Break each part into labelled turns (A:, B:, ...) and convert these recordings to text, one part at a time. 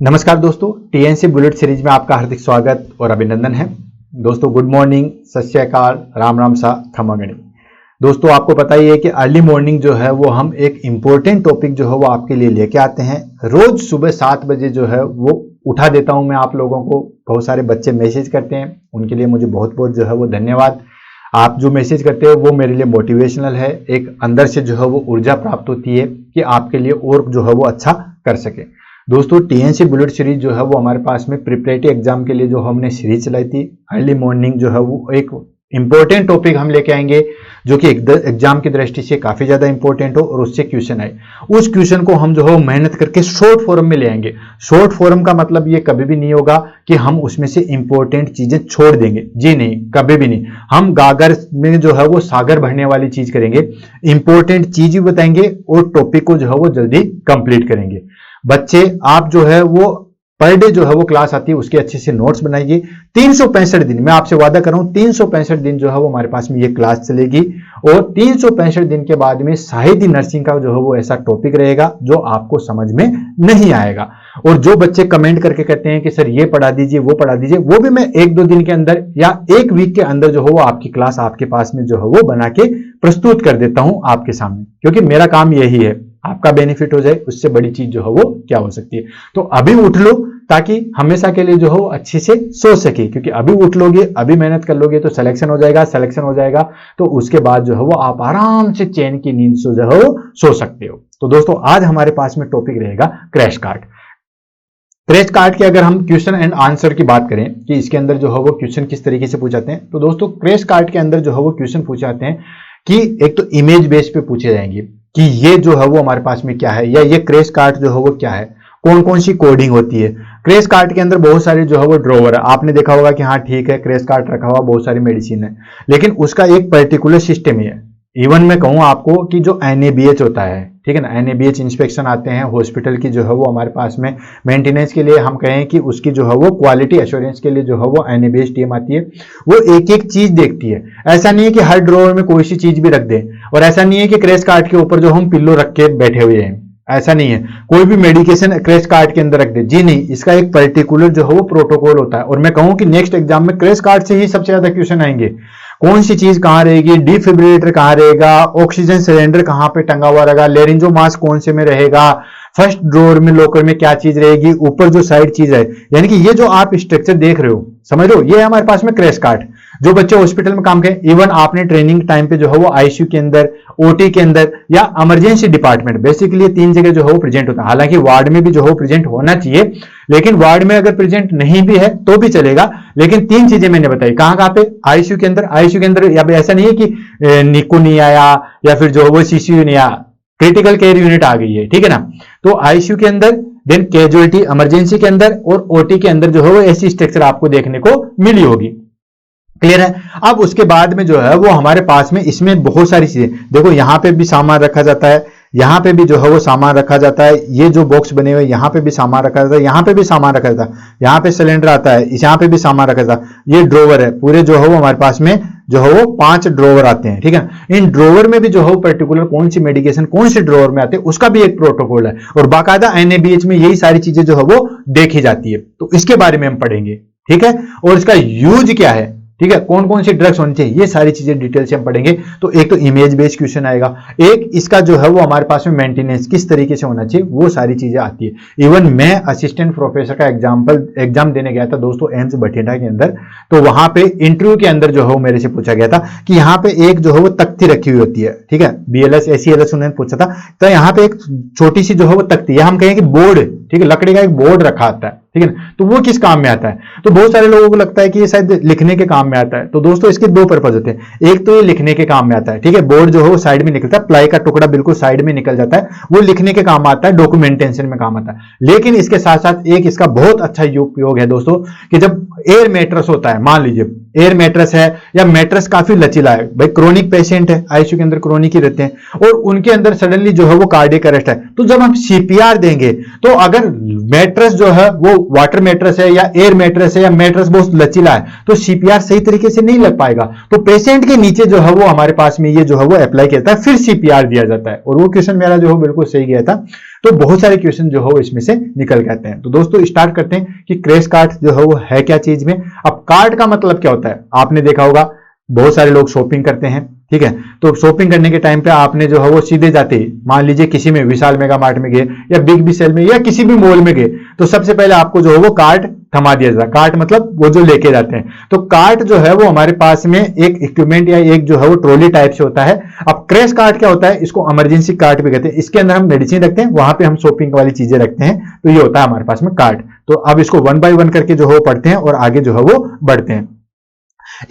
A: नमस्कार दोस्तों, TNC bullet series में आपका हार्दिक स्वागत और अभिनंदन है। दोस्तों गुड मॉर्निंग, सत श्री अकाल, राम राम सा, खमा गणी। दोस्तों आपको पता ही है कि अर्ली मॉर्निंग जो है वो हम एक इम्पोर्टेंट टॉपिक जो है वो आपके लिए लेके आते हैं। रोज सुबह 7 बजे जो है वो उठा देता हूं मैं आप लोगों को। बहुत सारे बच्चे मैसेज करते हैं, उनके लिए मुझे बहुत बहुत जो है वो धन्यवाद। आप जो मैसेज करते हो वो मेरे लिए मोटिवेशनल है। एक अंदर से जो है वो ऊर्जा प्राप्त होती है कि आपके लिए और जो है वो अच्छा कर सके। दोस्तों टीएनसी बुलेट सीरीज जो है वो हमारे पास में प्रिपरेटरी एग्जाम के लिए जो हमने सीरीज चलाई थी, अर्ली मॉर्निंग जो है वो एक इंपॉर्टेंट टॉपिक हम लेके आएंगे जो कि एग्जाम की दृष्टि से काफी ज्यादा इंपॉर्टेंट हो और उससे क्वेश्चन आए। उस क्वेश्चन को हम जो है मेहनत करके शॉर्ट फॉर्म में ले आएंगे। शॉर्ट फॉर्म का मतलब ये कभी भी नहीं होगा कि हम उसमें से इंपॉर्टेंट चीजें छोड़ देंगे, जी नहीं, कभी भी नहीं। हम गागर में जो है वो सागर भरने वाली चीज करेंगे, इंपॉर्टेंट चीज भी बताएंगे और टॉपिक को जो है वो जल्दी कंप्लीट करेंगे। बच्चे आप जो है वो पर डे जो है वो क्लास आती है उसके अच्छे से नोट्स बनाइए। 365 दिन, मैं आपसे वादा कर रहा हूं 365 दिन जो है वो हमारे पास में ये क्लास चलेगी और 365 दिन के बाद में शायद ही नर्सिंग का जो है वो ऐसा टॉपिक रहेगा जो आपको समझ में नहीं आएगा। और जो बच्चे कमेंट करके कहते हैं कि सर ये पढ़ा दीजिए वो पढ़ा दीजिए, वो भी मैं 1-2 दिन के अंदर या 1 वीक के अंदर जो है वो आपकी क्लास आपके पास में जो है वो बना के प्रस्तुत कर देता हूं आपके सामने, क्योंकि मेरा काम यही है, आपका बेनिफिट हो जाए। उससे बड़ी चीज जो है वो क्या हो सकती है। तो अभी उठ लो ताकि हमेशा के लिए जो हो अच्छे से सो सके, क्योंकि अभी उठ लोगे, अभी मेहनत कर लोगे तो सिलेक्शन हो जाएगा। सिलेक्शन हो जाएगा तो उसके बाद जो है वो आप आराम से चैन की नींद से जो है वो सो सकते हो। तो दोस्तों आज हमारे पास में टॉपिक रहेगा क्रैश कार्ड। क्रैश कार्ड के अगर हम क्वेश्चन एंड आंसर की बात करें कि इसके अंदर जो है वो क्वेश्चन किस तरीके से पूछाते हैं, तो दोस्तों क्रैश कार्ड के अंदर जो है वो क्वेश्चन पूछाते हैं कि एक तो इमेज बेस पे पूछे जाएंगे कि ये जो है वो हमारे पास में क्या है, या ये क्रैश कार्ड जो है वो क्या है, कौन कौन सी कोडिंग होती है। क्रैश कार्ड के अंदर बहुत सारे जो है वो ड्रॉवर है, आपने देखा होगा कि हाँ ठीक है क्रैश कार्ड रखा हुआ, बहुत सारी मेडिसिन है, लेकिन उसका एक पर्टिकुलर सिस्टम ही है। इवन मैं कहूं आपको कि जो NABH होता है, ठीक है ना, NABH इंस्पेक्शन आते हैं हॉस्पिटल की जो है वो हमारे पास में मेंटेनेंस के लिए, हम कहें कि उसकी जो है वो क्वालिटी एश्योरेंस के लिए जो है वो NABH टीम आती है। वो एक एक चीज देखती है। ऐसा नहीं है कि हर ड्रॉवर में कोई सी चीज भी रख दे, और ऐसा नहीं है कि क्रैश कार्ड के ऊपर जो हम पिल्लो रख के बैठे हुए हैं, ऐसा नहीं है कोई भी मेडिकेशन क्रैश कार्ड के अंदर रख दे, जी नहीं। इसका एक पर्टिकुलर जो है वो प्रोटोकॉल होता है। और मैं कहूं कि नेक्स्ट एग्जाम में क्रैश कार्ड से ही सबसे ज्यादा क्वेश्चन आएंगे। कौन सी चीज कहां रहेगी, डिफिब्रिलेटर कहां रहेगा, ऑक्सीजन सिलेंडर कहां पे टंगा हुआ रहेगा, लेरिंजो मास्क कौन से में रहेगा, फर्स्ट ड्रॉवर में लॉकर में क्या चीज रहेगी, ऊपर जो साइड चीज है, यानी कि ये जो आप स्ट्रक्चर देख रहे हो, समझ लो, ये है हमारे पास में क्रैश कार्ड। जो बच्चे हॉस्पिटल में काम करें, इवन आपने ट्रेनिंग टाइम पे जो है वो आईसीयू के अंदर, ओटी के अंदर या इमरजेंसी डिपार्टमेंट, बेसिकली 3 जगह जो है वो प्रेजेंट होता है। हालांकि वार्ड में भी जो है वो प्रेजेंट होना चाहिए, लेकिन वार्ड में अगर प्रेजेंट नहीं भी है तो भी चलेगा। लेकिन 3 चीजें मैंने बताई, कहां पे, आईसीयू के अंदर। आईसीयू के अंदर या ऐसा नहीं है कि निको नहीं आया या फिर जो है वो सीसीयू नहीं आया, क्रिटिकल केयर यूनिट आ गई है, ठीक है ना। तो आईसीयू के अंदर, देन कैजुअलिटी इमरजेंसी के अंदर और ओटी के अंदर जो है वो ऐसी स्ट्रक्चर आपको देखने को मिली होगी। क्लियर है। अब उसके बाद में जो है वो हमारे पास में इसमें बहुत सारी चीजें देखो, यहां पे भी सामान रखा जाता है, यहां पे भी जो है वो सामान रखा जाता है, ये जो बॉक्स बने हुए यहां पे भी सामान रखा जाता है, यहां पे भी सामान रखा जाता है, यहां पे सिलेंडर आता है, यहां पे भी सामान रखा जाता है। ये ड्रॉवर है पूरे जो है वो हमारे पास में जो है वो 5 ड्रॉवर आते हैं, ठीक है। इन ड्रॉवर में भी जो है पर्टिकुलर कौन सी मेडिकेशन कौन से ड्रॉवर में आते हैं उसका भी एक प्रोटोकॉल है, और बाकायदा NABH में यही सारी चीजें जो है वो देखी जाती है। तो इसके बारे में हम पढ़ेंगे, ठीक है, और इसका यूज क्या है, ठीक है, कौन कौन सी ड्रग्स होनी चाहिए, ये सारी चीजें डिटेल से हम पढ़ेंगे। तो एक तो इमेज बेस्ड क्वेश्चन आएगा, एक इसका जो है वो हमारे पास में मेंटेनेंस किस तरीके से होना चाहिए, वो सारी चीजें आती है। इवन मैं असिस्टेंट प्रोफेसर का एग्जाम देने गया था दोस्तों एम्स बठिंडा के अंदर, तो वहां पे इंटरव्यू के अंदर जो है वो मेरे से पूछा गया था कि यहाँ पे एक जो है वो तख्ती रखी हुई होती है, ठीक है, BLS ACLS उन्होंने पूछा था। तो यहाँ पे एक छोटी सी जो है वो तख्ती, या हम कहें कि बोर्ड, ठीक है, लकड़ी का एक बोर्ड रखा आता है, ठीक है ना। तो वो किस काम में आता है, तो बहुत सारे लोगों को लगता है कि ये शायद लिखने के काम में आता है। तो दोस्तों इसके 2 पर्पज होते हैं। एक तो ये लिखने के काम में आता है, ठीक है, बोर्ड जो है वो साइड में निकलता है, प्लाई का टुकड़ा बिल्कुल साइड में निकल जाता है, वो लिखने के काम आता है, डॉक्यूमेंटेशन में काम आता है। लेकिन इसके साथ साथ एक इसका बहुत अच्छा उपयोग है दोस्तों कि जब एयर मैट्रेस होता है, मान लीजिए एयर मैट्रेस है या मैट्रेस काफी लचीला है, भाई क्रोनिक पेशेंट है, आईसीयू के अंदर क्रोनिक ही रहते हैं और उनके अंदर सडनली जो है वो कार्डियक अरेस्ट है, तो जब हम सीपीआर देंगे तो अगर मैट्रेस जो है वो वाटर मैट्रेस है या एयर मैट्रेस है या मैट्रेस बहुत लचीला है तो सीपीआर सही तरीके से नहीं लग पाएगा, तो पेशेंट के नीचे जो है वो हमारे पास में ये जो है वो अप्लाई किया जाता है, फिर सीपीआर दिया जाता है। और वो क्वेश्चन मेरा जो है बिल्कुल सही गया था, तो बहुत सारे क्वेश्चन जो है इसमें से निकल के आते हैं। तो दोस्तों स्टार्ट करते हैं कि क्रैश कार्ट जो है वो है क्या चीज में। अब कार्ट का मतलब क्या होता है, आपने देखा होगा बहुत सारे लोग शॉपिंग करते हैं, ठीक है, तो शॉपिंग करने के टाइम पे आपने जो है वो सीधे जाते ही मान लीजिए किसी में विशाल मेगा मार्ट में गए या बिग बी सेल में या किसी भी मॉल में गए, तो सबसे पहले आपको जो है वो कार्ट थमा दिया जाता है। कार्ट मतलब वो जो लेके जाते हैं, तो कार्ट जो है वो हमारे पास में एक इक्विपमेंट या एक जो है वो ट्रॉली टाइप से होता है। अब क्रैश कार्ट क्या होता है, इसको इमरजेंसी कार्ट भी कहते हैं, इसके अंदर हम मेडिसिन रखते हैं, वहां पे हम शॉपिंग वाली चीजें रखते हैं, तो ये होता है हमारे पास में कार्ट। तो अब इसको वन बाय वन करके जो है वो पढ़ते हैं और आगे जो है वो बढ़ते हैं।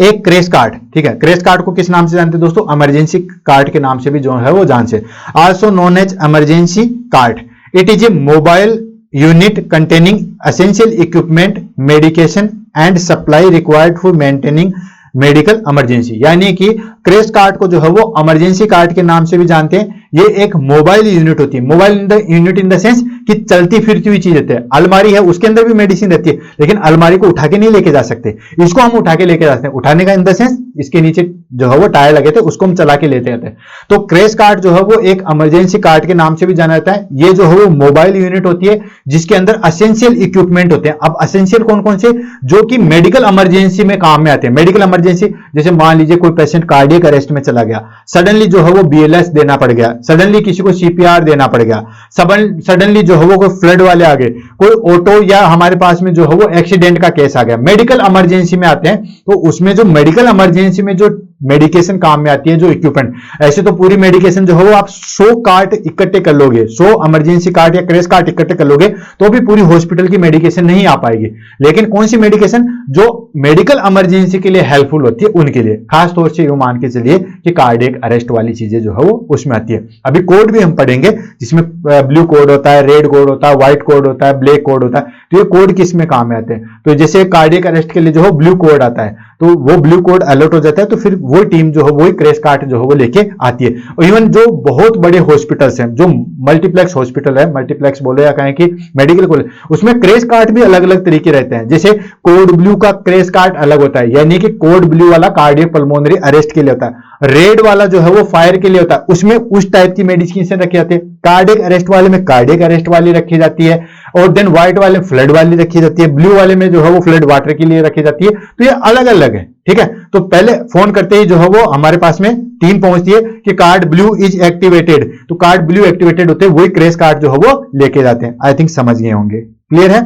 A: एक क्रैश कार्ट, ठीक है, क्रैश कार्ट को किस नाम से जानते हैं दोस्तों, इमरजेंसी कार्ट के नाम से भी जो है वो जानते हैं, also known as emergency cart. It is a mobile unit containing essential equipment, medication and supply required for maintaining medical emergency. यानी कि क्रैश कार्ट को जो है वो इमरजेंसी कार्ट के नाम से भी जानते हैं। ये एक मोबाइल यूनिट होती है, mobile unit in the sense कि चलती फिरती हुई चीज रहती है। अलमारी है उसके अंदर भी मेडिसिन रहती है, लेकिन अलमारी को उठा के नहीं लेके जा सकते, इसको हम उठा के लेके जा सकते हैं। उठाने का इन द सेंस इसके नीचे जो है वो टायर लगे थे, उसको हम चला के लेते जाते हैं। तो क्रैश कार्ट जो है वो एक इमरजेंसी कार्ट के नाम से भी जाना जाता है। ये जो है वो मोबाइल यूनिट होती है जिसके अंदर एसेंशियल इक्विपमेंट होते हैं। अब एसेंशियल कौन कौन से, जो कि मेडिकल इमरजेंसी में काम में आते हैं। मेडिकल इमरजेंसी जैसे मान लीजिए कोई पेशेंट कार्डियक अरेस्ट में चला गया, सडनली जो है वो बीएलएस देना पड़ गया, सडनली किसी को सीपीआर देना पड़ गया, सडनली जो है वो कोई फ्लड वाले आ गए, कोई ऑटो या हमारे पास में जो है वो एक्सीडेंट का केस आ गया, मेडिकल इमरजेंसी में आते हैं। तो उसमें जो मेडिकल इमरजेंसी में जो मेडिकेशन काम में आती है, जो इक्विपमेंट, ऐसे तो पूरी मेडिकेशन जो है वो आप 100 कार्ट इकट्ठे कर लोगे, 100 इमरजेंसी कार्ट या क्रैश कार्ट इकट्ठे कर लोगे तो भी पूरी हॉस्पिटल की मेडिकेशन नहीं आ पाएगी। लेकिन कौन सी मेडिकेशन जो मेडिकल इमरजेंसी के लिए हेल्पफुल होती है उनके लिए, खास तौर से यूं मान के चलिए कि कार्डियक अरेस्ट वाली चीजें जो है वो उसमें आती है। अभी कोड भी हम पढ़ेंगे जिसमें ब्लू कोड होता है, रेड कोड होता है, व्हाइट कोड होता है, ब्लैक कोड होता है। तो ये कोड किस में काम में आते हैं, तो जैसे कार्डियक अरेस्ट के लिए जो है ब्लू कोड आता है, तो वो ब्लू कोड अलर्ट हो जाता है, तो फिर वो टीम जो है वही क्रैश कार्ट जो है वो लेके आती है। और इवन जो बहुत बड़े हॉस्पिटल्स हैं, जो मल्टीप्लेक्स हॉस्पिटल है, मल्टीप्लेक्स बोले या कहें कि मेडिकल कॉलेज, उसमें क्रैश कार्ट भी अलग अलग तरीके रहते हैं। जैसे कोड ब्लू का क्रैश कार्ट अलग होता है, यानी कि कोड ब्लू वाला कार्डियक पल्मोनरी अरेस्ट के लिए होता है, रेड वाला जो है वो फायर के लिए होता है, उसमें उस टाइप की मेडिसिन रखी जाती है। कार्डियक अरेस्ट वाले में कार्डियक अरेस्ट वाली रखी जाती है, और देन व्हाइट वाले फ्लड वाली रखी जाती है, ब्लू वाले में जो है वो फ्लड वाटर के लिए रखी जाती है। तो ये अलग अलग है, ठीक है। तो पहले फोन करते ही जो है वो हमारे पास में टीम पहुंचती है कि कार्ड ब्लू इज एक्टिवेटेड, तो कार्ड ब्लू एक्टिवेटेड होते हैं, वही क्रैश कार्ड जो है वो लेके जाते हैं। आई थिंक समझ गए होंगे, क्लियर है,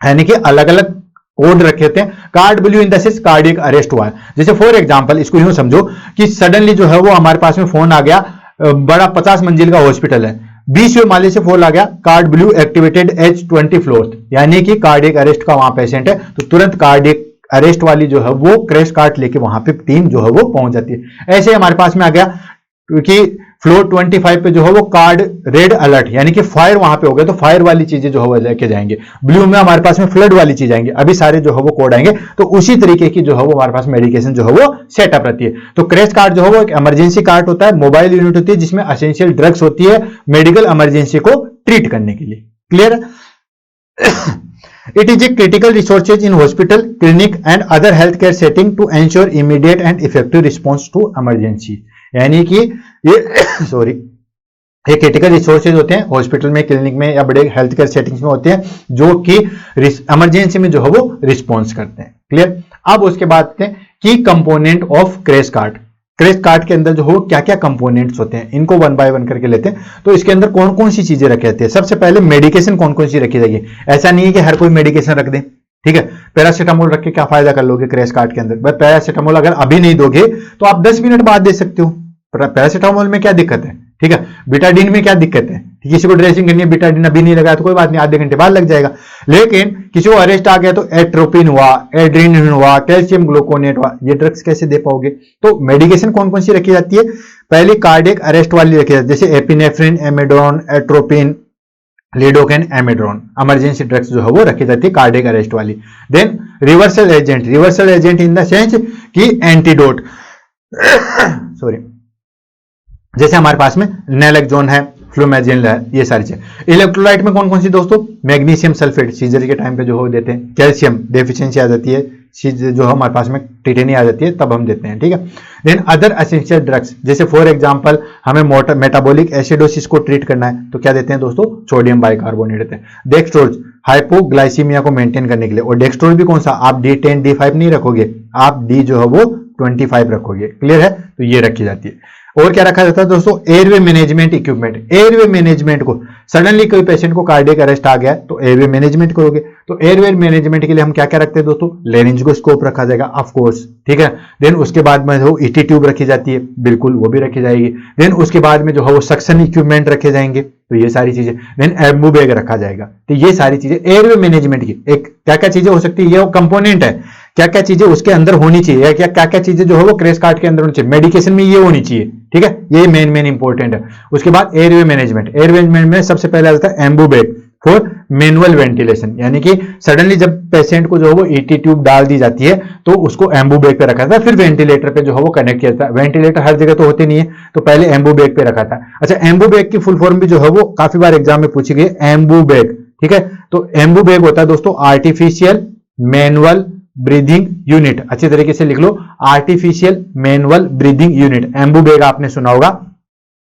A: यानी कि अलग अलग कोड रखे थे। Card blue in the sense cardiac arrest हुआ है। जैसे फॉर एग्जांपल इसको यूं समझो कि सडनली जो है वो हमारे पास में फोन आ गया, बड़ा 50 मंजिल का हॉस्पिटल है, 20वें माले से फोन आ गया, card blue activated H 20 floor, यानी कि कार्डियक अरेस्ट का वहां पेशेंट है, तो तुरंत कार्डियक अरेस्ट वाली जो है वो क्रैश कार्ट लेके वहां पे टीम जो है वो पहुंच जाती है। ऐसे हमारे पास में आ गया कि फ्लोर 25 पे जो है वो कार्ड रेड अलर्ट, यानी कि फायर वहां पे हो गया, तो फायर वाली चीजें जो है वो लेके जाएंगे। ब्लू में हमारे पास में फ्लड वाली चीज आएंगे, अभी सारे जो है वो कोड आएंगे। तो उसी तरीके की जो है वो हमारे पास मेडिकेशन जो है वो सेटअप रहती है। तो क्रैश कार्ड जो है वो एक इमरजेंसी कार्ड होता है, मोबाइल यूनिट होती है जिसमें एसेंशियल ड्रग्स होती है मेडिकल इमरजेंसी को ट्रीट करने के लिए, clear. It is a critical resources in hospital, clinic and other healthcare setting to ensure immediate and effective response to emergency। यानी कि ये सॉरी ये क्रिटिकल रिसोर्सेज होते हैं हॉस्पिटल में, क्लिनिक में या बड़े हेल्थ केयर सेटिंग्स में होते हैं, जो कि इमरजेंसी में जो है वो रिस्पॉन्स करते हैं, क्लियर। अब उसके बाद की component of crash cart. Crash cart के अंदर जो हो क्या क्या कंपोनेंट्स होते हैं, इनको वन बाय वन करके लेते हैं। तो इसके अंदर कौन कौन सी चीजें रखी जाती है। सबसे पहले मेडिकेशन कौन कौन सी रखी जाएगी। ऐसा नहीं है कि हर कोई मेडिकेशन रख दे, ठीक है। पैरासीटामोल रख के क्या फायदा कर लोगे क्रैश कार्ट के अंदर। बस पैरासीटामोल अगर अभी नहीं दोगे तो आप 10 मिनट बाद दे सकते हो। पैरासीटामोल में क्या दिक्कत है, ठीक है। बिटाडीन में क्या दिक्कत है, किसी को ड्रेसिंग करनी है, बिटाडीन अभी नहीं लगाया तो कोई बात नहीं, आधे घंटे बाद लग जाएगा। लेकिन किसी को अरेस्ट आ गया तो एट्रोपिन हुआ, एड्रेनालिन हुआ, कैल्शियम ग्लूकोनेट हुआ, ये ड्रग्स कैसे दे पाओगे। तो मेडिकेशन कौन कौन सी रखी जाती है। पहली कार्डियक अरेस्ट वाली रखी जाती है, जैसे epinephrine, amiodarone, atropine, lidocaine, amiodarone, emergency drugs जो है वो रखी जाती है कार्डियक अरेस्ट वाली। Then reversal agent in the sense कि एंटीडोट सॉरी, जैसे हमारे पास में नैलेक्सोन है, फ्लूमेजिल है, ये सारी चीजें। इलेक्ट्रोलाइट में कौन कौन सी दोस्तों, मैग्नीशियम सल्फेट सीजर के टाइम पे जो हो देते हैं, कैल्शियम डेफिशिएंसी आ जाती है, जो हमारे पास में टिटेनी आ जाती है तब हम देते हैं, ठीक है। देन अदर एसेंशियल ड्रग्स, जैसे फॉर एग्जांपल हमें मेटाबॉलिक एसिडोसिस को ट्रीट करना है तो क्या देते हैं दोस्तों, सोडियम बाइकार्बोनेट देते हैं। डेक्सट्रोज हाइपोग्लाइसीमिया को मेंटेन करने के लिए, और डेक्सट्रोज भी कौन सा, आप D10 D5 नहीं रखोगे, आप डी जो है वो 25 रखोगे, क्लियर है, तो ये रखी जाती है। और क्या रखा जाता है दोस्तों, airway management equipment. Airway management को, सडनली कोई पेशेंट को कार्डियक अरेस्ट आ गया तो एयरवे मैनेजमेंट करोगे, तो एयरवे मैनेजमेंट के लिए हम क्या क्या रखते हैं दोस्तों, लेरिंजियोस्कोप रखा जाएगा ऑफ कोर्स, ठीक है। देन उसके बाद में जो ईटी ट्यूब रखी जाती है, बिल्कुल वो भी रखी जाएगी। देन उसके बाद में जो है वो सक्शन इक्विपमेंट रखे जाएंगे, तो ये सारी चीजें। देन एम्बू बैग रखा जाएगा, तो ये सारी चीजें एयरवे मैनेजमेंट की एक क्या क्या चीजें हो सकती है, ये कंपोनेंट है, क्या क्या चीजें उसके अंदर होनी चाहिए, या क्या क्या चीजें जो है वो क्रेस कार्ड के अंदर होनी चाहिए, मेडिकेशन में ये होनी चाहिए, ठीक है, ये मेन इंपॉर्टेंट है। उसके बाद एयरवे मैनेजमेंट में सबसे पहले आता है Anbu bag for manual ventilation, यानी कि सडनली जब पेशेंट को जो है वो ईटी ट्यूब डाल दी जाती है तो उसको एम्बू बैग पे रखा था, फिर वेंटिलेटर पे जो है वो कनेक्ट किया था। वेंटिलेटर हर जगह तो होते नहीं है, तो पहले एम्बू बैग पे रखा था। अच्छा, एम्बू बैग की फुल फॉर्म भी जो है वो काफी बार एग्जाम में पूछी गई, एम्बू बैग, ठीक है। तो एम्बू बैग होता है दोस्तों आर्टिफिशियल मैनुअल ब्रीदिंग यूनिट, अच्छी तरीके से लिख लो, artificial manual breathing unit, Ambu bag आपने सुना होगा,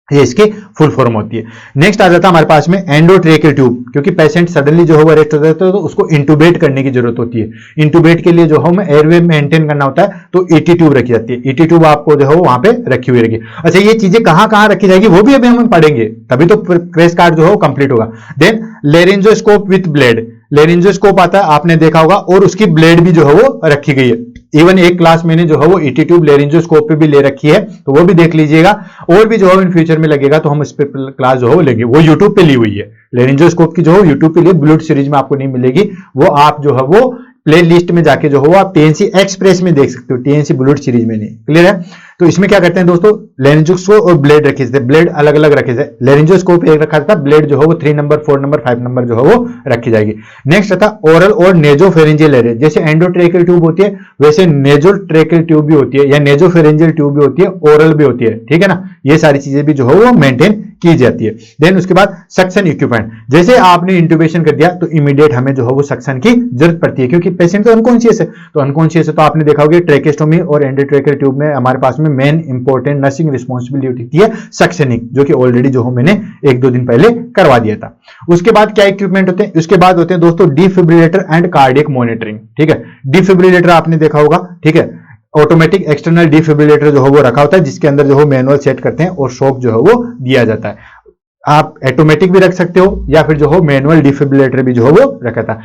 A: ये इसकी फुल फॉर्म होती है। नेक्स्ट आ जाता है हमारे पास में एंडोट्रेकियल ट्यूब, क्योंकि पेशेंट सडनली जो है वो अरेस्ट हो जाता है तो उसको इंटूबेट करने की जरूरत होती है। इंटूबेट के लिए जो है एयरवे मेंटेन करना होता है तो ईटी ट्यूब रखी जाती है, ईटी ट्यूब आपको जो है वहां पे रखी हुई रहेगी। अच्छा, ये चीजें कहां कहां रखी जाएगी वो भी अभी हम पढ़ेंगे, तभी तो क्रेस कार्ड जो है वो कंप्लीट होगा। Then laryngoscope with blade, laryngoscope आता है, आपने देखा होगा, और उसकी ब्लेड भी जो है वो रखी गई है। इवन एक क्लास मैंने जो है वो ईटी ट्यूब लेरिंजोस्कोप पे भी ले रखी है, तो वो भी देख लीजिएगा, और भी जो है इन फ्यूचर में लगेगा तो हम इस पे क्लास जो है वो लेंगे, वो यूट्यूब पे ली हुई है। लेरिंजोस्कोप की जो है यूट्यूब पे लिए बुलेट सीरीज में आपको नहीं मिलेगी, वो आप जो है वो प्ले लिस्ट में जाके जो हो आप टीएनसी एक्सप्रेस में देख सकते हो, टीएनसी बुलेट सीरीज में नहीं, क्लियर है। तो इसमें क्या करते हैं दोस्तों, लेरिंजोस्कोप और ब्लेड रखे थे, ब्लेड अलग अलग रखे थे, लेरिंजोस्कोप एक रखा था, ब्लेड जो है वो 3 नंबर 4 नंबर 5 नंबर जो है वो रखी जाएगी। नेक्स्ट आता ओरल और नेजोफेरेंजियल एरिया, जैसे एंडोट्रेकियल ट्यूब होती है वैसे नेजोट्रेकियल ट्यूब भी होती है, या नेजोफेरेंजियल ट्यूब भी होती है, ओरल भी होती है, ठीक है ना, ये सारी चीजें भी जो है वो मेंटेन की जाती है। देन उसके बाद सक्शन इक्विपमेंट, जैसे आपने इंट्यूबेशन कर दिया तो इमीडिएट हमें जो है वो सक्शन की जरूरत पड़ती है, क्योंकि पेशेंट तो अनकॉन्शियस है, तो अनकॉन्शियस है तो आपने देखा होगा ट्रेकेस्टोमी और एंडोट्रेकियल ट्यूब में हमारे पास में मेन इंपॉर्टेंट नर्सिंग रिस्पॉन्सिबिलिटी होती है सक्शनिंग, जो कि ऑलरेडी जो हो मैंने 1-2 दिन पहले करवा दिया था। उसके बाद क्या इक्विपमेंट होते हैं, उसके बाद होते हैं दोस्तों डिफिब्रिलेटर एंड कार्डियक मॉनिटरिंग, ठीक है। डिफिब्रिलेटर आपने देखा होगा, ठीक है, ऑटोमेटिक एक्सटर्नल डिफिब्रिलेटर जो है वो रखा होता है, जिसके अंदर जो है मैनुअल सेट करते हैं और शॉक जो है वो दिया जाता है। आप ऑटोमेटिक भी रख सकते हो या फिर जो हो मैनुअल डिफिब्रिलेटर भी जो है वो रखा था।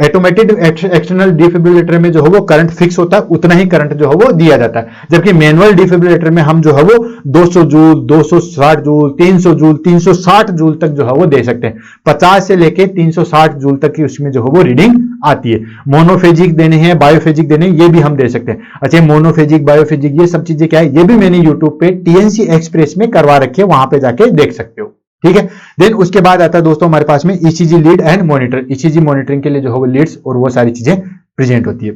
A: ऑटोमेटिक एक्सटर्नल डिफिब्रिलेटर में जो है वो करंट फिक्स होता है, उतना ही करंट जो है वो दिया जाता है, जबकि मैनुअल डिफिब्रिलेटर में हम जो है वो 200 जूल, 260 जूल, 300 जूल, 360 जूल तक जो है वो दे सकते हैं। 50 से लेके 360 जूल तक की उसमें जो है वो रीडिंग आती है। मोनोफेजिक देने हैं, बायोफेजिक देने हैं, ये भी हम दे सकते हैं। अच्छा, मोनोफेजिक बायोफेजिक ये सब चीजें क्या है, ये भी मैंने यूट्यूब पे टीएनसी एक्सप्रेस में करवा रखी है, वहां पे जाके देख सकते हो, ठीक है। देन उसके बाद आता है दोस्तों हमारे पास में ECG lead and monitor, ECG monitoring के लिए जो है वो लीड्स और वो सारी चीजें प्रेजेंट होती है।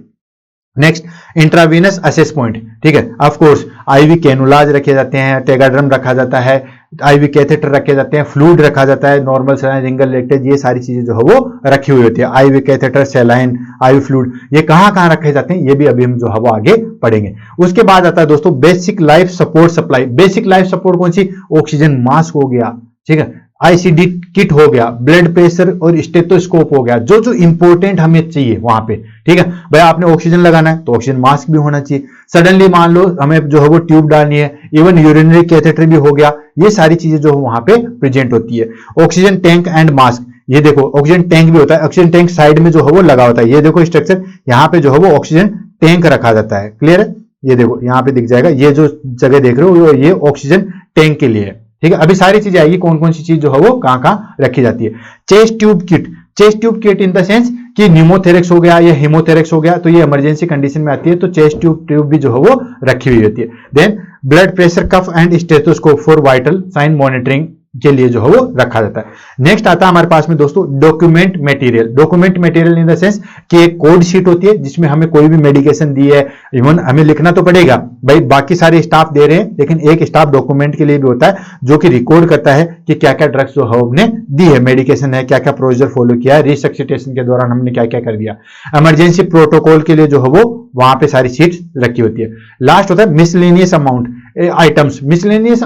A: नेक्स्ट इंट्रावीनस असेस पॉइंट, ठीक है, ऑफ कोर्स आईवी कैनुलाज रखे जाते हैं, टेगाड्रम रखा जाता है, आईवी कैथेटर रखे जाते हैं, फ्लूइड रखा जाता है, नॉर्मल सलाइन, रिंगल लेक्टेज, ये सारी चीजें जो है वो रखी हुई होती है। IV catheter, saline, IV fluid, ये कहां रखे जाते हैं ये भी अभी हम जो है वो आगे पढ़ेंगे। उसके बाद आता है दोस्तों basic life support supply. Basic life support कौन सी, ऑक्सीजन मास्क हो गया, ठीक है, आईसीडी किट हो गया, ब्लड प्रेशर और स्टेथोस्कोप हो गया, जो जो इंपॉर्टेंट हमें चाहिए वहां पे, ठीक है। भाई आपने ऑक्सीजन लगाना है तो ऑक्सीजन मास्क भी होना चाहिए। सडनली मान लो हमें जो है वो ट्यूब डालनी है, इवन यूरिनरी कैथेटर भी हो गया, ये सारी चीजें जो है वहां पे प्रेजेंट होती है। ऑक्सीजन टैंक एंड मास्क, ये देखो ऑक्सीजन टैंक भी होता है, ऑक्सीजन टैंक साइड में जो है वो लगा होता है, ये देखो स्ट्रक्चर, यहाँ पे जो है वो ऑक्सीजन टैंक रखा जाता है, क्लियर है, ये देखो यहाँ पे दिख जाएगा, ये जो जगह देख रहे हो ये ऑक्सीजन टैंक के लिए है, ठीक है। अभी सारी चीजें आएगी कौन कौन सी चीज जो है वो कहां रखी जाती है। Chest tube kit, chest tube kit in the sense कि न्यूमोथेरेक्स हो गया या हीमोथेरेक्स हो गया तो ये इमरजेंसी कंडीशन में आती है, तो चेस्ट ट्यूब भी जो है वो रखी हुई होती है। Then blood pressure cuff and stethoscope for vital sign monitoring, के लिए जो है वो रखा जाता है। नेक्स्ट आता है हमारे पास में दोस्तों document material. Document material in the sense कि एक कोड शीट होती है जिसमें हमें कोई भी मेडिकेशन दी है, इवन हमें लिखना तो पड़ेगा भाई, बाकी सारे स्टाफ दे रहे हैं, लेकिन एक स्टाफ डॉक्यूमेंट के लिए भी होता है जो कि रिकॉर्ड करता है कि क्या क्या ड्रग्स जो है हमने दी है, मेडिकेशन है, क्या क्या प्रोसीजर फॉलो किया है, रिसक्सिटेशन के दौरान हमने क्या क्या कर दिया। इमरजेंसी प्रोटोकॉल के लिए जो है वो वहां पे सारी शीट्स रखी होती है। लास्ट होता है miscellaneous amount items. Miscellaneous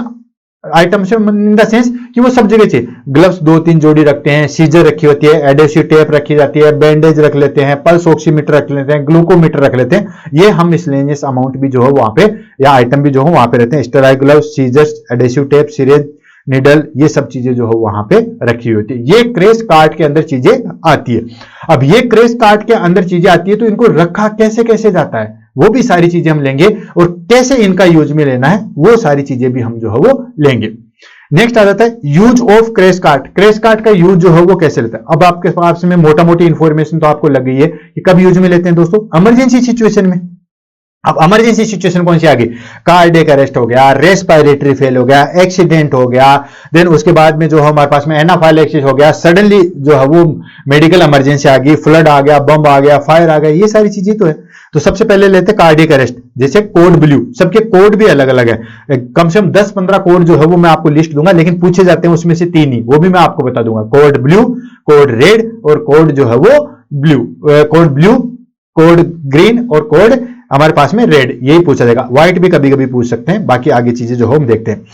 A: items in the sense कि वो सब जगह चाहिए। ग्लव्स 2-3 जोड़ी रखते हैं, सीजर रखी होती है, एडेसिव टेप रखी जाती है, बैंडेज रख लेते हैं, पल्स ऑक्सीमीटर रख लेते हैं, ग्लूकोमीटर रख लेते हैं। ये हम मिसलेनियस अमाउंट भी जो है वहां पे या आइटम भी जो है वहां पे रहते हैं। Sterile gloves, scissors, adhesive tape, syringe, needle, ये सब चीजें जो है वहां पे रखी होती है। ये क्रेस कार्ट के अंदर चीजें आती है। अब ये क्रेस कार्ट के अंदर चीजें आती है तो इनको रखा कैसे कैसे जाता है वो भी सारी चीजें हम लेंगे, और कैसे इनका यूज में लेना है वो सारी चीजें भी हम जो है वो लेंगे। नेक्स्ट आ जाता है use of crash cart. Crash cart का यूज जो है वो कैसे लेता है। अब आपके पास में मोटा मोटी इंफॉर्मेशन तो आपको लग गई है कि कब यूज में लेते हैं दोस्तों, इमरजेंसी सिचुएशन में। अब इमरजेंसी सिचुएशन कौन सी आ गई, कार्डियक अरेस्ट हो गया, रेस्पिरेटरी फेल हो गया, एक्सीडेंट हो गया, देन उसके बाद में जो हमारे पास में एनाफाइलैक्सिस हो गया, सडनली जो है वो मेडिकल इमरजेंसी आ गई, फ्लड आ गया, बम आ गया, फायर आ गया, ये सारी चीजें तो है। तो सबसे पहले लेते हैं कार्डियक अरेस्ट, जैसे कोड ब्लू। सबके कोड भी अलग अलग है, कम से कम 10-15 कोड जो है वो मैं आपको लिस्ट दूंगा, लेकिन पूछे जाते हैं उसमें से 3 ही, वो भी मैं आपको बता दूंगा। कोड ब्लू, कोड रेड और कोड जो है वो blue. Code blue, code green और कोड हमारे पास में रेड, यही पूछा जाएगा। व्हाइट भी कभी कभी पूछ सकते हैं, बाकी आगे चीजें जो हम देखते हैं।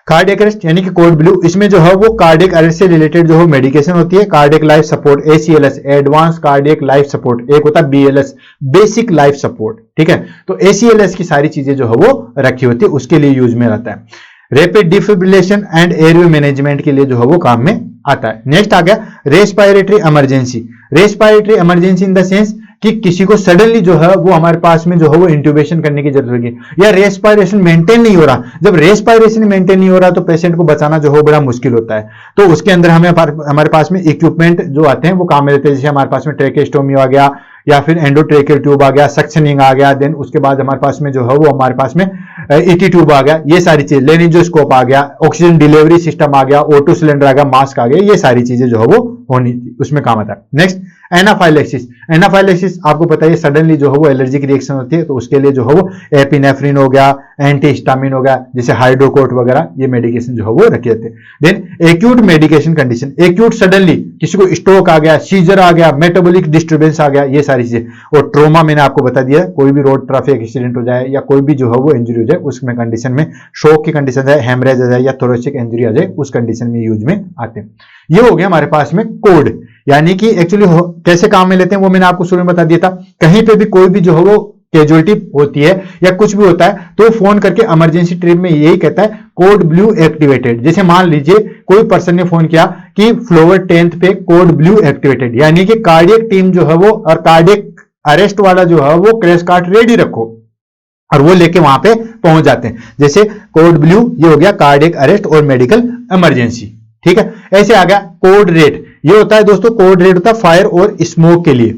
A: कार्डियक अरेस्ट यानी कि कोड ब्लू, इसमें जो है वो कार्डियक अरेस्ट से रिलेटेड जो है मेडिकेशन होती है। Cardiac life support, ACLS advance cardiac life support, एक होता है BLS बेसिक लाइफ सपोर्ट, ठीक है। तो ACLS की सारी चीजें जो है वो रखी होती है, उसके लिए यूज में रहता है। Rapid defibrillation and airway management के लिए जो है वो काम में आता है। नेक्स्ट आ गया respiratory emergency. Respiratory emergency in the sense कि किसी को सडनली जो है वो हमारे पास में जो है वो इंट्यूबेशन करने की जरूरत होगी, या रेस्पिरेशन मेंटेन नहीं हो रहा। जब रेस्पिरेशन मेंटेन नहीं हो रहा तो पेशेंट को बचाना जो है बड़ा मुश्किल होता है। तो उसके अंदर हमारे पास में इक्विपमेंट जो आते हैं वो काम में लेते हैं। जैसे हमारे पास में ट्रेकेस्टोमी आ गया, या फिर एंडोट्रेकियल ट्यूब आ गया, सक्शनिंग आ गया, देन उसके बाद हमारे पास में जो है वो हमारे पास में ET ट्यूब आ गया, ये सारी चीज, लेनिंजोस्कोप आ गया, ऑक्सीजन डिलीवरी सिस्टम आ गया, O2 सिलेंडर आ गया, मास्क आ गया, ये सारी चीजें जो है वो होनी उसमें काम आता है। Next anaphylaxis. एनाफाइलैक्सिस आपको पता है सडनली जो है वो एलर्जिक रिएक्शन होती है, तो उसके लिए जो है वो एपिनेफ्रिन हो गया, एंटीहिस्टामिन हो गया, जैसे हाइड्रोकोट वगैरह, ये मेडिकेशन जो है वो रखे जाते हैं। Then acute medication condition, acute suddenly किसी को स्ट्रोक आ गया, सीजर आ गया, मेटाबॉलिक डिस्टर्बेंस आ गया, ये सारी चीजें। और ट्रोमा मैंने आपको बता दिया, कोई भी रोड ट्रैफिक एक्सीडेंट हो जाए या कोई भी जो है वो इंजरी हो जाए उसमें कंडीशन में, शॉक की कंडीशन है, हेमरेज आ जाए या थोरेसिक इंजरी आ जाए, उस कंडीशन में यूज में आते हैं। ये हो गया हमारे पास में कोड, यानी कि एक्चुअली कैसे काम में लेते हैं वो मैंने आपको शुरू में बता दिया था। कहीं पे भी कोई भी जो है वो कैजुअलिटी होती है या कुछ भी होता है तो फोन करके इमरजेंसी टीम में यही कहता है कोड ब्लू एक्टिवेटेड। जैसे मान लीजिए कोई पर्सन ने फोन किया कि फ्लोवर 10th पे कोड ब्लू एक्टिवेटेड, यानी कि कार्डियक टीम जो है वो और कार्डियक अरेस्ट वाला जो है वो क्रैश कार्ट रेडी रखो, और वो लेके वहां पे पहुंच जाते हैं। जैसे कोड ब्लू ये हो गया कार्डियक अरेस्ट और मेडिकल इमरजेंसी, ठीक है। ऐसे आ गया कोड रेड, ये होता है दोस्तों, कोड रेड होता है फायर और स्मोक के लिए,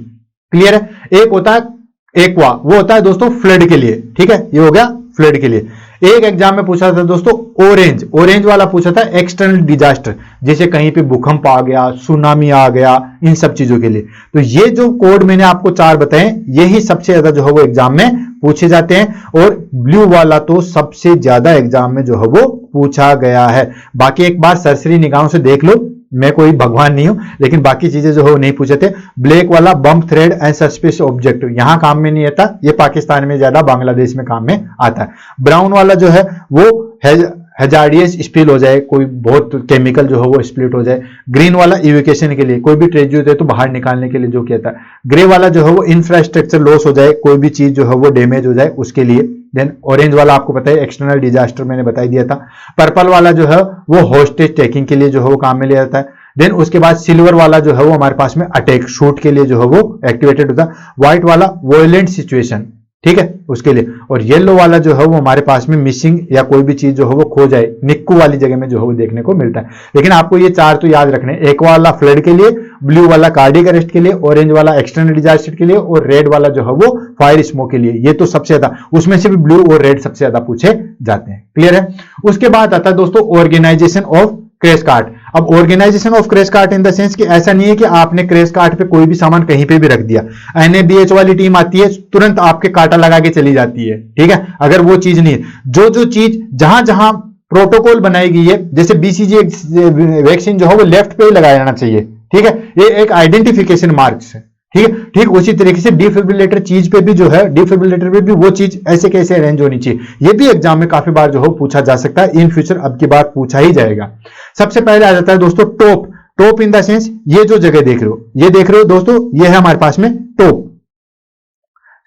A: क्लियर है। एक होता है एक्वा, वो होता है दोस्तों फ्लड के लिए, ठीक है, ये हो गया फ्लड के लिए। एक एग्जाम में पूछा था दोस्तों ऑरेंज, ऑरेंज वाला पूछा था एक्सटर्नल डिजास्टर, जैसे कहीं पे भूकंप आ गया, सुनामी आ गया, इन सब चीजों के लिए। तो ये जो कोड मैंने आपको 4 बताए, यही सबसे ज्यादा जो है वो एग्जाम में पूछे जाते हैं, और ब्लू वाला तो सबसे ज्यादा एग्जाम में जो है वो पूछा गया है। बाकी एक बार सरसरी निगाहों से देख लो, मैं कोई भगवान नहीं हूं, लेकिन बाकी चीजें जो है वो नहीं पूछे थे। ब्लैक वाला बम थ्रेड एंड सस्पिशियस ऑब्जेक्ट यहां काम में नहीं आता, ये पाकिस्तान में ज्यादा, बांग्लादेश में काम में आता है। ब्राउन वाला जो है वो हैजार्डियस स्पिल हो जाए, कोई बहुत केमिकल जो है वो स्प्लिट हो जाए। ग्रीन वाला इवेक्यूएशन के लिए, कोई भी ट्रेजेडी होता है तो बाहर निकालने के लिए जो किया था। ग्रे वाला जो है वो इंफ्रास्ट्रक्चर लॉस हो जाए, कोई भी चीज जो है वो डैमेज हो जाए उसके लिए। देन ऑरेंज वाला आपको पता है एक्सटर्नल डिजास्टर, मैंने बता दिया था। पर्पल वाला जो है वो होस्टेज टेकिंग के लिए जो है वो काम में लिया जाता है। देन उसके बाद सिल्वर वाला जो है वो हमारे पास में अटैक शूट के लिए जो है वो एक्टिवेटेड होता है। व्हाइट वाला वॉयलेंट सिचुएशन, ठीक है, उसके लिए। और येलो वाला जो है वो हमारे पास में मिसिंग या कोई भी चीज जो है वो खो जाए, निक्कू वाली जगह में जो है वो देखने को मिलता है। लेकिन आपको ये 4 तो याद रखने, एक वाला फ्लड के लिए, ब्लू वाला कार्डियक अरेस्ट के लिए, ऑरेंज वाला एक्सटर्नल डिजास्टर के लिए, और रेड वाला जो है वो फायर स्मोक के लिए। ये तो सबसे ज्यादा, उसमें से भी ब्लू और रेड सबसे ज्यादा पूछे जाते हैं, क्लियर है। उसके बाद आता है दोस्तों ऑर्गेनाइजेशन ऑफ क्रैश कार्ट। अब organisation of crash cart in the sense कि ऐसा नहीं है कि आपने क्रैश कार्ट पे कोई भी सामान कहीं पे भी रख दिया, NABH वाली टीम आती है तुरंत आपके कांटा लगा के चली जाती है, ठीक है। अगर वो चीज नहीं है, जो जो चीज जहां जहां प्रोटोकॉल बनाई गई है, जैसे BCG वैक्सीन जो है वो लेफ्ट पे ही लगाया जाना चाहिए, ठीक है, ये एक आइडेंटिफिकेशन मार्क्स है, ठीक है। ठीक उसी तरीके से डिफिब्रिलेटर चीज पे भी जो है, डिफिब्रिलेटर पे भी वो चीज ऐसे कैसे अरेंज होनी चाहिए, ये भी एग्जाम में काफी बार जो है पूछा जा सकता है, इन फ्यूचर अब की बार पूछा ही जाएगा। सबसे पहले आ जाता है दोस्तों top. Top in the sense ये जो जगह देख रहे हो, ये देख रहे हो दोस्तों, ये है हमारे पास में टॉप,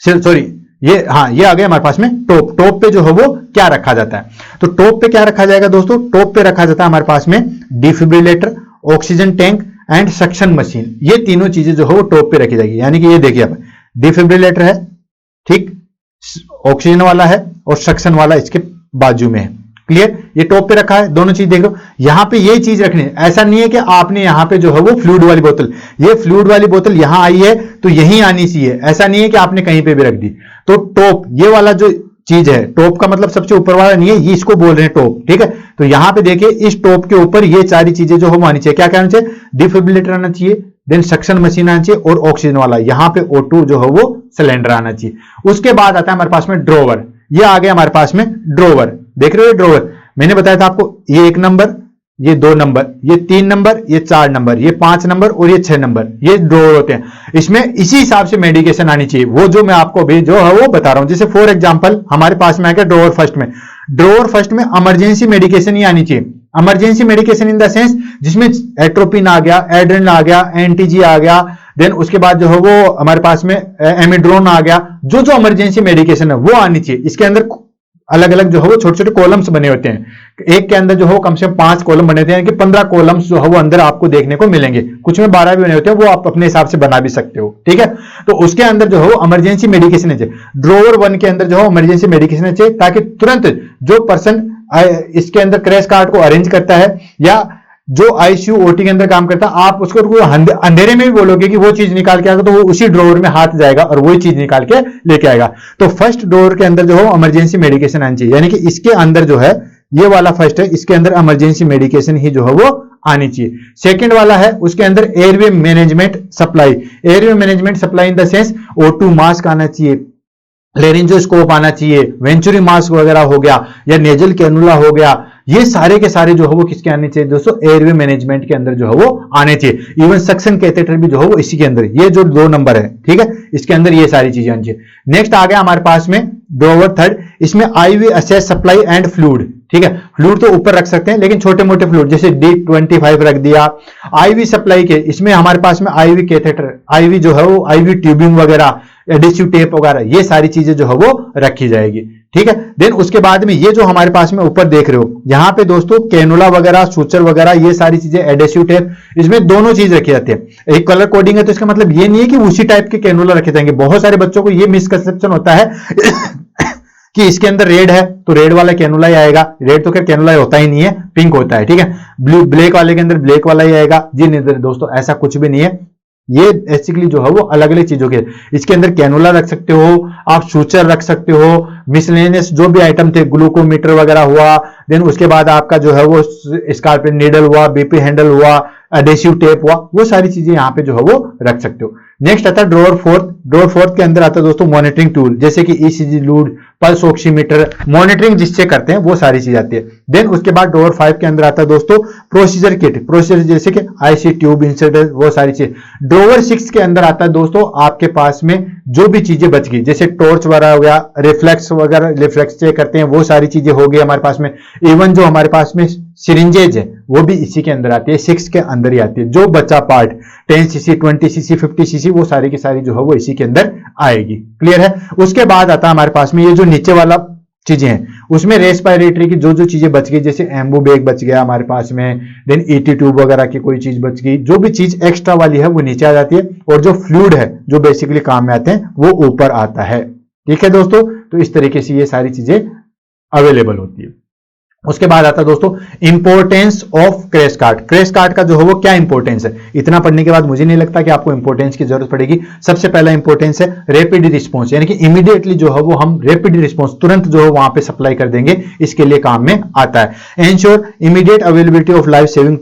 A: सॉरी ये, हाँ ये आ गया हमारे पास में टॉप। टॉप पे जो है वो क्या रखा जाता है, तो टॉप पे क्या रखा जाएगा दोस्तों, टॉप पे रखा जाता है हमारे पास में defibrillator, oxygen tank and suction machine. ये तीनों चीजें जो है वो टॉप पे रखी जाएगी। यानी कि ये देखिए आप, डिफिब्रिलेटर है, ठीक, ऑक्सीजन वाला है और सक्शन वाला इसके बाजू में है, क्लियर, ये टॉप पे रखा है, दोनों चीज देख लो। यहां पे ये चीज रखनी है, ऐसा नहीं है कि आपने यहां पे जो है वो फ्लूइड वाली बोतल, ये फ्लूइड वाली बोतल यहां आई है तो यहीं आनी चाहिए, ऐसा नहीं है कि आपने कहीं पे भी रख दी। तो टॉप ये वाला जो चीज है, टॉप का मतलब सबसे ऊपर वाला नहीं है, ये इसको बोल रहे हैं टॉप, ठीक है। तो यहां पे देखिए इस टॉप के ऊपर ये सारी चीजें जो हो आनी चाहिए। क्या क्या आना चाहिए, डिफिब्रिलेटर आना चाहिए, देन सक्शन मशीन आना चाहिए और ऑक्सीजन वाला, यहां पे O2 जो है वो सिलेंडर आना चाहिए। उसके बाद आता है हमारे पास में ड्रोवर। ये आ गया हमारे पास में ड्रोवर, देख रहे हो ड्रोवर, मैंने बताया था आपको, ये 1 नंबर, ये 2 नंबर, ये 3 नंबर, ये 4 नंबर, ये 5 नंबर और ये 6 नंबर, ये ड्रोवर होते हैं। इसमें इसी हिसाब से मेडिकेशन आनी चाहिए, वो जो मैं आपको भी जो है वो बता रहा हूं। जैसे फॉर एग्जांपल हमारे पास में आ गया ड्रोवर फर्स्ट में, ड्रोवर फर्स्ट में इमरजेंसी मेडिकेशन ही आनी चाहिए। Emergency medication in the sense जिसमें एट्रोपिन आ गया, एड्रेनल आ गया, एंटीजी आ गया, देन उसके बाद जो है वो हमारे पास में एमिड्रोन आ गया, जो जो इमरजेंसी मेडिकेशन है वो आनी चाहिए। इसके अंदर अलग अलग जो है वो छोटे छोटे कॉलम्स बने होते हैं, एक के अंदर जो है कम से कम 5 कॉलम बने होते हैं, कि 15 कॉलम्स जो है वो अंदर आपको देखने को मिलेंगे, कुछ में 12 भी बने होते हैं, वो आप अपने हिसाब से बना भी सकते हो, ठीक है। तो उसके अंदर जो है वो इमरजेंसी मेडिकेशन चाहिए। ड्रोवर 1 के अंदर जो है इमरजेंसी मेडिकेशन चाहिए, ताकि तुरंत जो पर्सन इसके अंदर क्रैश कार्ट को अरेंज करता है या जो ICU OT के अंदर काम करता है, आप उसको अंधेरे में भी बोलोगे कि वो चीज निकाल के आएगा, तो वो उसी ड्रोवर में हाथ जाएगा और वही चीज निकाल के लेके आएगा। तो फर्स्ट ड्रोवर के अंदर जो है इमरजेंसी मेडिकेशन आनी चाहिए, यानी कि इसके अंदर जो है ये वाला फर्स्ट है, इसके अंदर इमरजेंसी मेडिकेशन ही जो है वो आनी चाहिए। सेकंड वाला है उसके अंदर airway management supply. Airway management supply in the sense O2 mask आना चाहिए, लेरिंजोस्कोप आना चाहिए, वेंचुरी मास्क वगैरह हो गया या नेजल कैनुला हो गया, ये सारे के सारे जो है वो किसके आने चाहिए दोस्तों, एयरवे मैनेजमेंट के अंदर जो है वो आने चाहिए। इवन सक्शन कैथेटर भी जो है वो इसी के अंदर, ये जो 2 नंबर है, ठीक है, इसके अंदर ये सारी चीजें आनी चाहिए। नेक्स्ट आ गया हमारे पास में ड्रोवर थर्ड, इसमें IV assess supply and fluid, ठीक है। फ्लूइड तो ऊपर रख सकते हैं, लेकिन छोटे मोटे फ्लूइड जैसे D25 रख दिया। IV सप्लाई के इसमें हमारे पास में IV कैथेटर, IV जो है वो IV ट्यूबिंग वगैरह, एडिसिव टेप वगैरह, ये सारी चीजें जो है वो रखी जाएगी, ठीक है। देन उसके बाद में ये जो हमारे पास में ऊपर देख रहे हो, यहां पे दोस्तों कैनुला वगैरह, सूचर वगैरह, ये सारी चीजें, एडेसिव टेप, इसमें दोनों चीज रखी जाती है। एक कलर कोडिंग है तो इसका मतलब ये नहीं है कि उसी टाइप के कैनुला रखे जाएंगे। बहुत सारे बच्चों को ये मिसकंसेप्शन होता है कि इसके अंदर रेड है तो रेड वाला कैनुला ही आएगा। रेड तो खैर कैनुला होता ही नहीं है, पिंक होता है, ठीक है। ब्लू ब्लैक वाले के अंदर ब्लैक वाला ही आएगा। जी नहीं दोस्तों, ऐसा कुछ भी नहीं है, ये बेसिकली जो है वो अलग अलग चीजों के, इसके अंदर कैनुला रख सकते हो आप, सूचर रख सकते हो, मिसलेनियस जो भी आइटम थे, ग्लूकोमीटर वगैरह हुआ, देन उसके बाद आपका जो है वो स्कार्पिन नीडल हुआ, BP हैंडल हुआ, एडेसिव टेप हुआ, वो सारी चीजें यहाँ पे जो है वो रख सकते हो। नेक्स्ट आता है ड्रोवर फोर्थ। ड्रोवर फोर्थ के अंदर आता है दोस्तों मॉनिटरिंग टूल, जैसे कि ECG लूड, पल्स ऑक्सीमीटर, मॉनिटरिंग जिससे करते हैं वो सारी चीज आती है। देन उसके बाद ड्रोवर 5 के अंदर आता है दोस्तों प्रोसीजर किट, प्रोसीजर जैसे कि IC ट्यूब, इंसर्टर, वो सारी चीज। ड्रोवर 6 के अंदर आता है दोस्तों आपके पास में जो भी चीजें बच गई, जैसे टॉर्च वगैरह हो गया, रिफ्लेक्स वगैरह, रिफ्लेक्स चेक करते हैं, वो सारी चीजें हो गई हमारे पास में। इवन जो हमारे पास में सिरिंजेज है वो भी इसी के अंदर आती है, 6 के अंदर ही आती है। जो बचा पार्ट 10cc, 20cc, 50cc, वो सारी की सारी जो है वो इसी के अंदर आएगी, क्लियर है। उसके बाद आता है हमारे पास में ये जो नीचे वाला चीजें हैं, उसमें रेस्पिरेटरी की जो जो चीजें बच गई, जैसे एम्बू बैग बच गया हमारे पास में, देन ET ट्यूब वगैरह की कोई चीज बच गई, जो भी चीज एक्स्ट्रा वाली है वो नीचे आ जाती है, और जो फ्लूइड है जो बेसिकली काम में आते हैं वो ऊपर आता है, ठीक है दोस्तों। तो इस तरीके से ये सारी चीजें अवेलेबल होती है। उसके बाद आता है दोस्तों importance of crash card. Crash card का जो है वो क्या इंपॉर्टेंस है, इतना पढ़ने के बाद मुझे नहीं लगता कि आपको इंपॉर्टेंस की जरूरत पड़ेगी। सबसे पहला इंपॉर्टेंस है रैपिड रिस्पॉन्स, यानी कि इमीडिएटली जो है वो हम रैपिड रिस्पॉन्स तुरंत जो है वहां पे सप्लाई कर देंगे, इसके लिए काम में आता है। Ensure immediate availability of life saving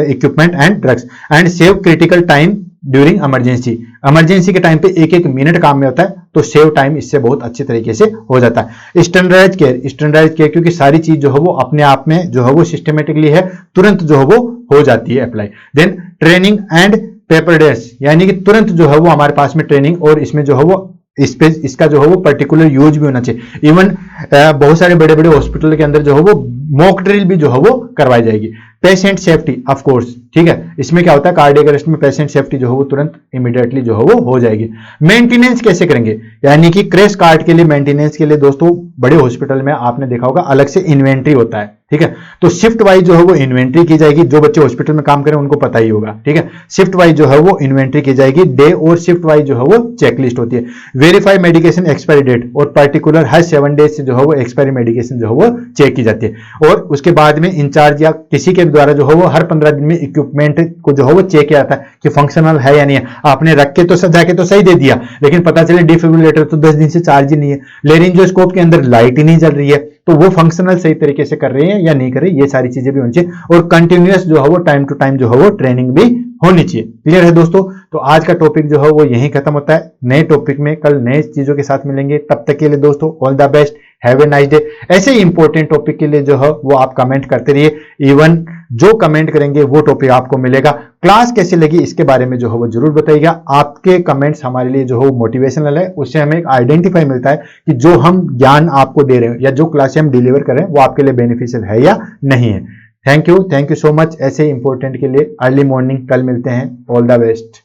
A: equipment and drugs and save critical time during emergency. Emergency के टाइम पे एक एक मिनट काम में होता है, तो सेव टाइम इससे बहुत अच्छे तरीके से हो जाता है। स्टैंडर्डाइज केयर, स्टैंडर्डाइज केयर क्योंकि सारी चीज जो है वो अपने आप में जो है वो सिस्टमेटिकली है, तुरंत जो है वो हो जाती है apply. Then training and preparedness, यानी कि तुरंत जो है वो हमारे पास में ट्रेनिंग और इसमें जो है वो इसका जो है वो पर्टिकुलर यूज भी होना चाहिए। इवन बहुत सारे बड़े बड़े हॉस्पिटल के अंदर जो है वो मॉक ड्रिल भी जो है वो करवाई जाएगी। पेशेंट सेफ्टी ऑफ कोर्स, ठीक है, इसमें क्या होता है कार्डियक अरेस्ट में पेशेंट सेफ्टी जो है वो तुरंत इमीडिएटली जो है वो हो जाएगी। मेंटेनेंस कैसे करेंगे, यानी कि क्रैश कार्ड के लिए मेंटेनेंस के लिए दोस्तों बड़े हॉस्पिटल में आपने देखा होगा अलग से इन्वेंट्री होता है, ठीक है, तो शिफ्ट वाइज जो है वो इन्वेंट्री की जाएगी। जो बच्चे हॉस्पिटल में काम करें उनको पता ही होगा, ठीक है, शिफ्ट वाइज जो है वो इन्वेंट्री की जाएगी। डे और शिफ्ट वाइज जो है वो चेकलिस्ट होती है। वेरीफाई मेडिकेशन एक्सपायरी डेट, और पर्टिकुलर हर 7 डेज से जो है वो एक्सपायरी मेडिकेशन जो है वो चेक की जाती है। और उसके बाद में इंचार्ज या किसी के द्वारा जो है वो हर 15 दिन में इक्विपमेंट को जो है वो चेक किया जाता है कि फंक्शनल है या नहीं है। आपने रख के तो सजा के तो सही दे दिया, लेकिन पता चले डिफिब्रिलेटर तो 10 दिन से चार्ज ही नहीं है, लेरिंजोस्कोप के अंदर लाइट ही नहीं जल रही है, तो वो फंक्शनल सही तरीके से कर रहे हैं या नहीं कर रहे, ये सारी चीजें भी होनी चाहिए। और कंटिन्यूअस जो है वो टाइम टू टाइम जो है वो ट्रेनिंग भी होनी चाहिए। क्लियर है दोस्तों, तो आज का टॉपिक जो है वो यहीं खत्म होता है। नए टॉपिक में कल नए चीजों के साथ मिलेंगे, तब तक के लिए दोस्तों all the best, have a nice day. ऐसे ही इंपॉर्टेंट टॉपिक के लिए जो है वो आप कमेंट करते रहिए, इवन जो कमेंट करेंगे वो टॉपिक आपको मिलेगा। क्लास कैसे लगी इसके बारे में जो है वो जरूर बताइएगा। आपके कमेंट्स हमारे लिए जो है वो मोटिवेशनल है, उससे हमें एक आइडेंटिफाई मिलता है कि जो हम ज्ञान आपको दे रहे हैं या जो क्लास हम डिलीवर कर रहे हैं वो आपके लिए बेनिफिशियल है या नहीं है। Thank you so much. ऐसे इंपॉर्टेंट के लिए अर्ली मॉर्निंग कल मिलते हैं। All the best.